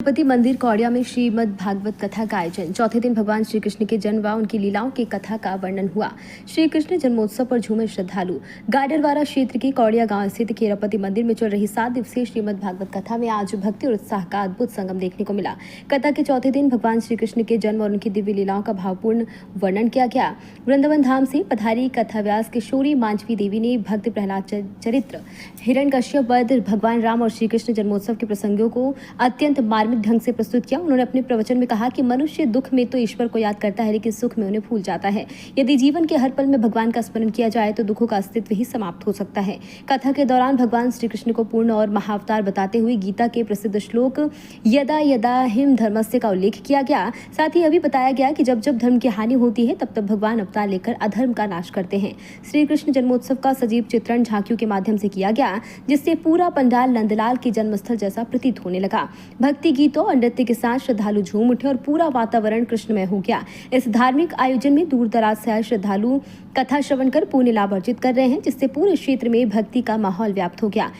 गणपति मंदिर कौड़िया में श्रीमद् भागवत कथा का आयोजन। चौथे दिन भगवान श्री कृष्ण के जन्म व उनकी लीलाओं की कथा का वर्णन हुआ। श्री कृष्ण जन्मोत्सव पर झूमे श्रद्धालु। गाडरवारा क्षेत्र के कौड़िया गांव स्थित खेरापति मंदिर में चल रही 7 दिवसीय श्रीमद् भागवत कथा में आज भक्ति और उत्साह का अद्भुत संगम देखने को मिला। कथा के चौथे दिन भगवान श्री कृष्ण के जन्म और उनकी दिव्य लीलाओं का भावपूर्ण वर्णन किया गया। वृंदावन धाम से पधारी कथा व्यास किशोरी मांझवी देवी ने भक्त प्रहलाद चरित्र, हिरण्यकश्यप वध, भगवान राम और श्री कृष्ण जन्मोत्सव के प्रसंगों को अत्यंत मार्मिक ढंग से प्रस्तुत किया। उन्होंने अपने प्रवचन में कहा कि मनुष्य दुख में तो ईश्वर को याद करता है, लेकिन सुख में उन्हें भूल जाता है। यदि जीवन के हर पल में भगवान का स्मरण किया जाए तो दुखों का अस्तित्व ही समाप्त हो सकता है। कथा के दौरान भगवान श्री कृष्ण को पूर्ण और महाअवतार बताते हुए गीता के प्रसिद्ध श्लोक यदा यदा हिम धर्मस्य का उल्लेख किया गया। साथ ही अभी बताया गया कि जब जब धर्म की हानि होती है तब तब भगवान अवतार लेकर अधर्म का नाश करते हैं। श्री कृष्ण जन्मोत्सव का सजीव चित्रण झांकियों के माध्यम से किया गया, जिससे पूरा पंडाल नंदलाल के जन्मस्थल जैसा प्रतीत होने लगा। भक्ति गीतों और नृत्य के साथ श्रद्धालु झूम उठे और पूरा वातावरण कृष्णमय हो गया। इस धार्मिक आयोजन में दूर दराज से आए श्रद्धालु कथा श्रवण कर पुण्य लाभ अर्जित कर रहे हैं, जिससे पूरे क्षेत्र में भक्ति का माहौल व्याप्त हो गया।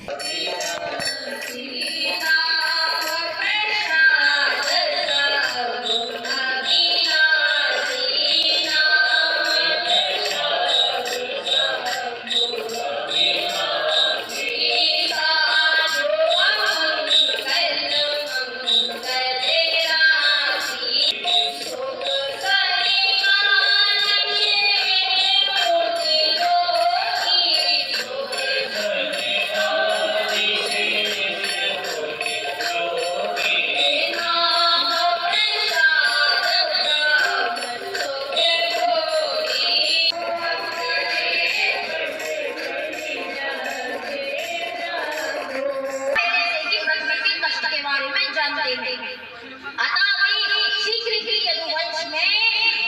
अतः वे शीघ्र ही यदुवंश में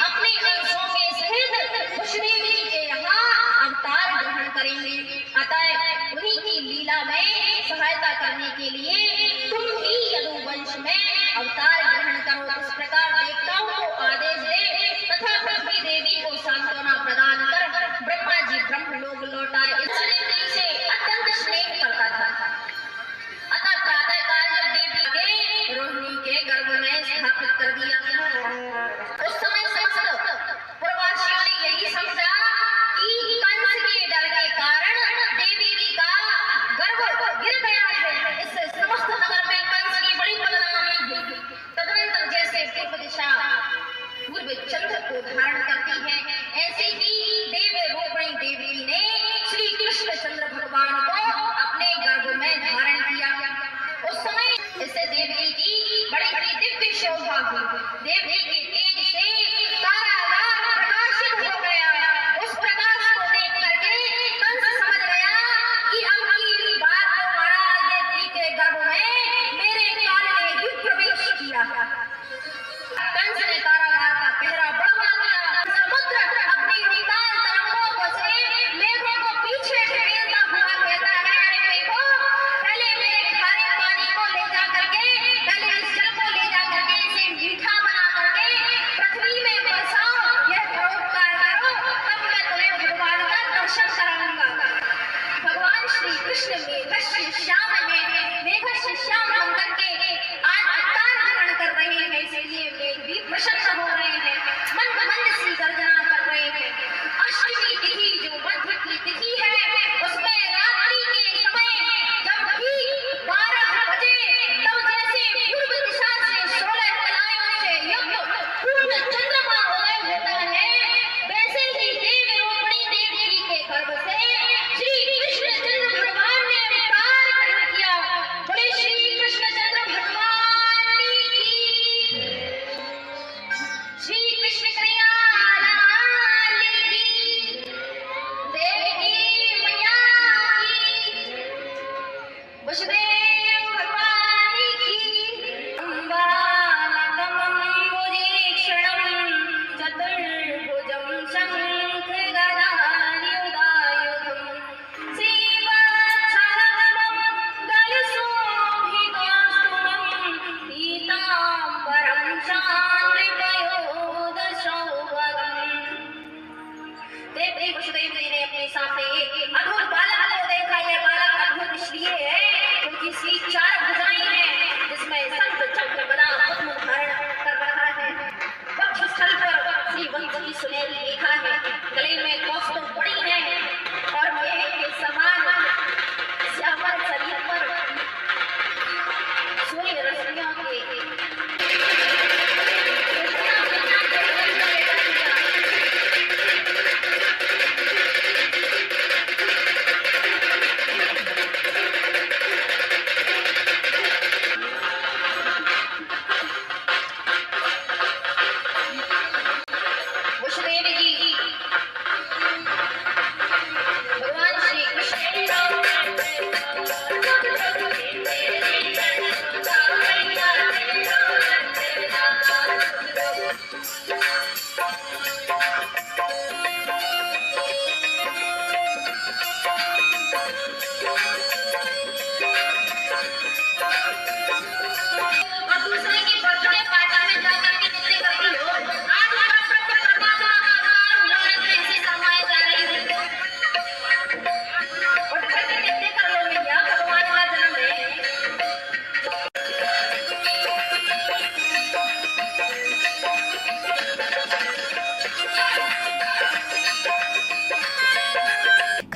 अपने अंशों के सहित खुशदेव जी के यहाँ अवतार ग्रहण करेंगे। अतः उन्हीं की लीला में सहायता करने के लिए तुम भी यदुवंश में अवतार ग्रहण करो। इस प्रकार देवताओं को आदेश दे तथा पृथ्वी देवी को सांत्वना प्रदान कर ब्रह्मा जी ब्रह्मलोक लौटाए। इस रीति से अत्यंत स्नेह करता था। अतः प्रातः काल जब देवी के रोहिणी के गर्भ में स्थापित कर दिया, उस समय समस्त प्रवासियों ने यही समझा कि कंस के डर के कारण देवी जी का गर्भ गिर गया है। इससे समस्त नगर में कंस की बड़ी बदनामी हुई। तदनंतर जैसे पूर्व दिशा पूर्व चंद्र को धारण करती है, ऐसे ही देव रूपिणी देवी ने श्री कृष्ण चंद्र भगवान को अपने गर्भ में धारण किया। उस समय इससे देवी की बड़ी बड़ी दिव्य शोभा हुई। देवी के तेज से तारागार प्रकाशित हो गया। उस प्रकाश को देख करके कंस समझ गया कि अब की बात तो महाराज देवी के गर्भ में मेरे काल ने ही प्रवेश किया। कंस ने तारागार का पहरा बढ़वा दिया। समुद्र अपनी विशाल तरंगों से मेघों को पीछे ढकेलता हुआ कहता है, अरे देखो, पहले मेरे खारे पानी को ले जा करके, पहले इस जल को ले जा करके इसे मीठा बना करके पृथ्वी में बरसाओ, यह परोपकार करो, तब मैं तुम्हें भगवान का दर्शन कराऊंगा। भगवान श्री कृष्ण मेघ श्याम बनकर के आज अवतार ग्रहण कर रहे हैं, इसलिए मेघ भी प्रसन्न हो रहे हैं, मंद मंद सी गर्जना कर रहे हैं। अष्टमी तिथि जो मध्य की तिथि है, उसमें रात्रि के समय जब भी 12 बजे, तब जैसे पूर्व दिशा से 16 कलायों से युक्त पूर्ण चंद्रमा उदय होता है, वैसे ही देव रूपिणी देवी के गर्भ से श्री कृष्ण चंद्र भगवान ने अवतार ग्रहण किया। बोले श्री कृष्ण चंद्र भगवान की।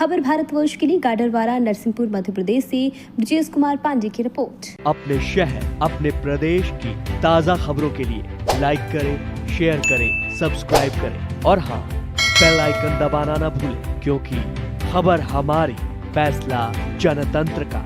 खबर भारतवर्ष के लिए गाडरवारा नरसिंहपुर मध्य प्रदेश से ब्रजेश कुमार पांडे की रिपोर्ट। अपने शहर अपने प्रदेश की ताज़ा खबरों के लिए लाइक करें, शेयर करें, सब्सक्राइब करें और हाँ, बेल आइकन दबाना ना भूलें, क्योंकि खबर हमारी, फैसला जनतंत्र का।